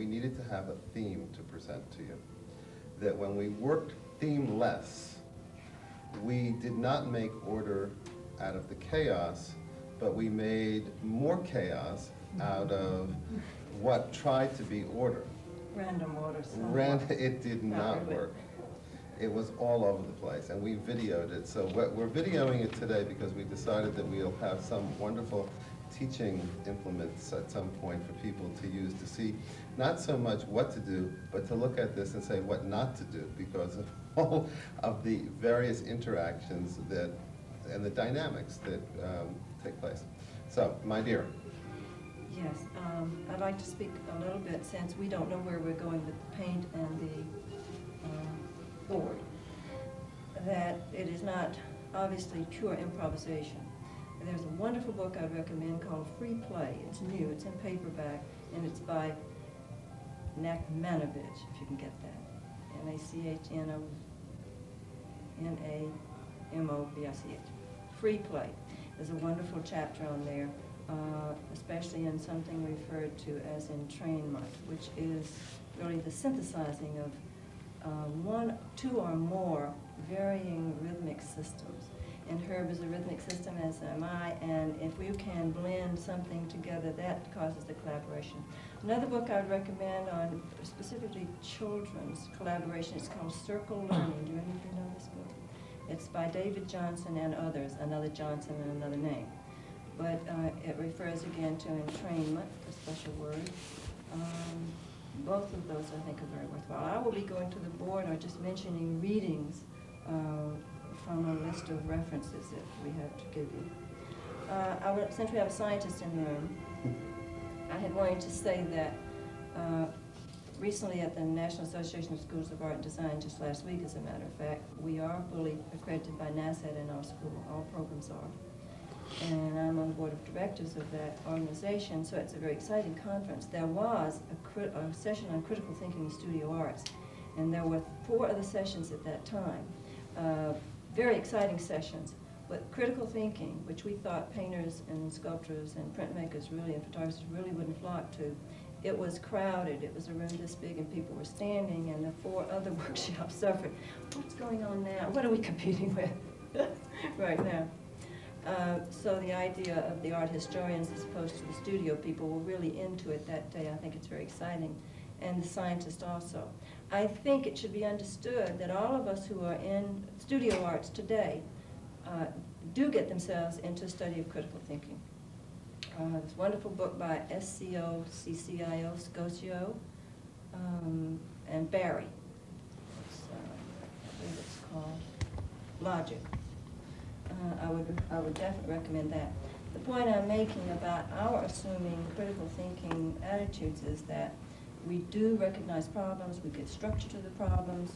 we needed to have a theme to present to you. That when we worked themeless, we did not make order out of the chaos, but we made more chaos out of what tried to be order. Random order. It did not work. It was all over the place, and we videoed it. So we're videoing it today because we decided that we'll have some wonderful teaching implements at some point for people to use to see not so much what to do, but to look at this and say what not to do because of all of the various interactions that and the dynamics that take place. So, my dear. Yes, I'd like to speak a little bit, since we don't know where we're going with the paint and the board, that it is not obviously pure improvisation. There's a wonderful book I'd recommend called Free Play. It's new, it's in paperback, and it's by Nachmanovich, if you can get that. Nachmanovich. Free Play. There's a wonderful chapter on there, especially in something referred to as entrainment, which is really the synthesizing of one, two or more varying rhythmic systems. And Herb is a rhythmic system, as am I, and if we can blend something together, that causes the collaboration. Another book I would recommend on specifically children's collaboration is called Circle Learning. Do any of you know this book? It's by David Johnson and others, another Johnson and another name. But it refers again to entrainment, a special word. Both of those I think are very worthwhile. I will be going to the board or just mentioning readings from a list of references that we have to give you. Since we have a scientist in the room, I had wanted to say that recently at the National Association of Schools of Art and Design, just last week as a matter of fact, we are fully accredited by NASAD in our school. All programs are. And I'm on the board of directors of that organization, so it's a very exciting conference. There was a session on critical thinking in studio arts, and there were 4 other sessions at that time. Very exciting sessions, but critical thinking, which we thought painters and sculptors and printmakers really and photographers really wouldn't flock to, it was crowded. It was a room this big and people were standing, and the 4 other workshops suffered. What's going on now? What are we competing with right now? So the idea of the art historians as opposed to the studio people were really into it that day. I think it's very exciting. And the scientists also. I think it should be understood that all of us who are in studio arts today do get themselves into a study of critical thinking. This wonderful book by S-C-O-C-C-I-O, Scocio, and Barry. I believe it's called Logic. I would definitely recommend that. The point I'm making about our assuming critical thinking attitudes is that we do recognize problems, we get structure to the problems,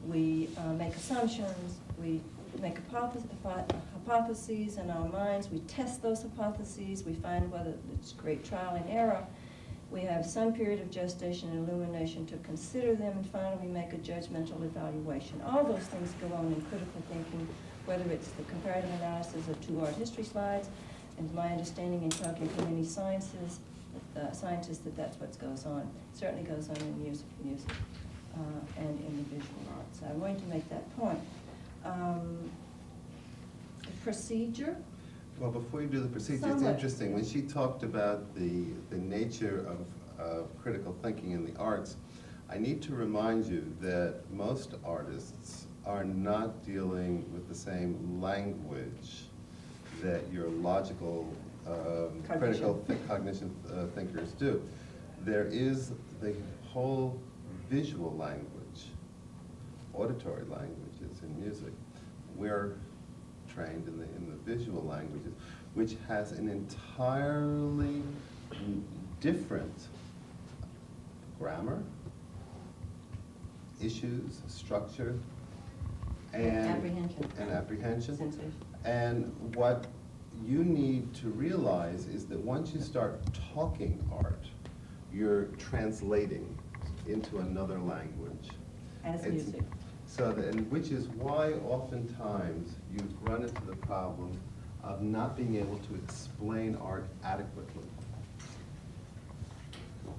we make assumptions, we make hypotheses in our minds, we test those hypotheses, we find whether it's great trial and error. We have some period of gestation and illumination to consider them, and finally we make a judgmental evaluation. All those things go on in critical thinking, whether it's the comparative analysis of 2 art history slides, and my understanding in talking to many scientists that that's what goes on. It certainly goes on in music and in the visual arts. So I'm going to make that point. Procedure? Well, before you do the procedure, it's interesting. When she talked about the nature of critical thinking in the arts, I need to remind you that most artists are not dealing with the same language that your logical critical cognition thinkers do. There is the whole visual language, auditory languages in music. We're trained in the visual languages, which has an entirely different grammar, issues, structure, and apprehension. Sensation. And what you need to realize is that once you start talking art, you're translating into another language. As music. So, which is why oftentimes you run into the problem of not being able to explain art adequately.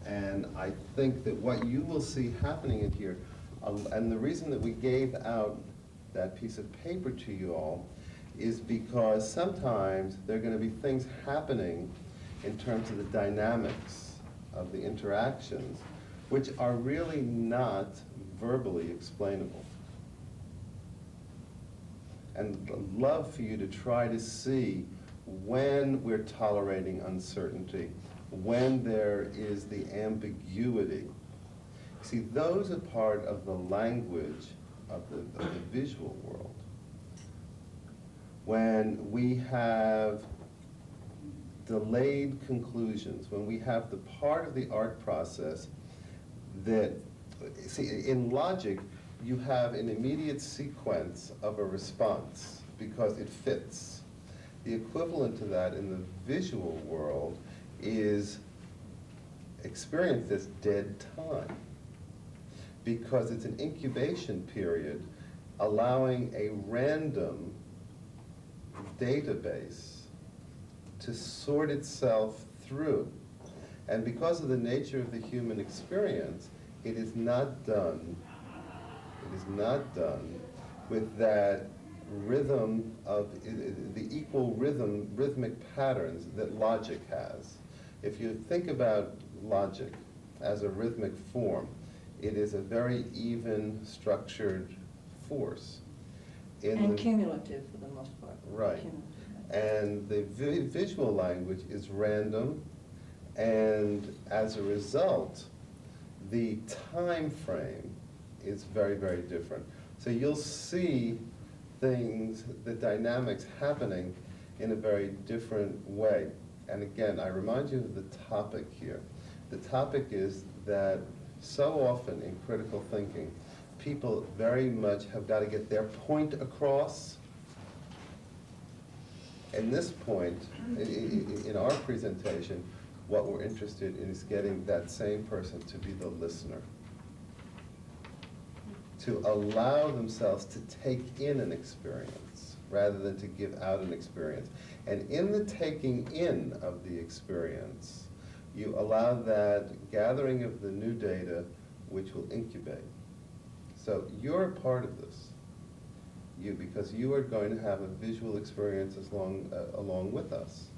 And I think that what you will see happening in here, and the reason that we gave out that piece of paper to you all is because sometimes there are going to be things happening in terms of the dynamics of the interactions which are really not verbally explainable. And I'd love for you to try to see when we're tolerating uncertainty, when there is the ambiguity. See, those are part of the language of the visual world. When we have delayed conclusions, when we have the part of the art process that, see, in logic, you have an immediate sequence of a response because it fits. The equivalent to that in the visual world is experienced as dead time, because it's an incubation period allowing a random database to sort itself through. And because of the nature of the human experience, it is not done with that rhythm of the equal rhythmic patterns that logic has. If you think about logic as a rhythmic form, it is a very even, structured force. And cumulative for the most part. Right. Cumulative. And the visual language is random, and as a result, the time frame is very, very different. So you'll see things, the dynamics happening in a very different way. And again, I remind you of the topic here. The topic is that so often in critical thinking, people very much have got to get their point across. And this point, in our presentation, what we're interested in is getting that same person to be the listener, to allow themselves to take in an experience rather than to give out an experience. And in the taking in of the experience, you allow that gathering of the new data which will incubate. So you're a part of this, because you are going to have a visual experience along with us.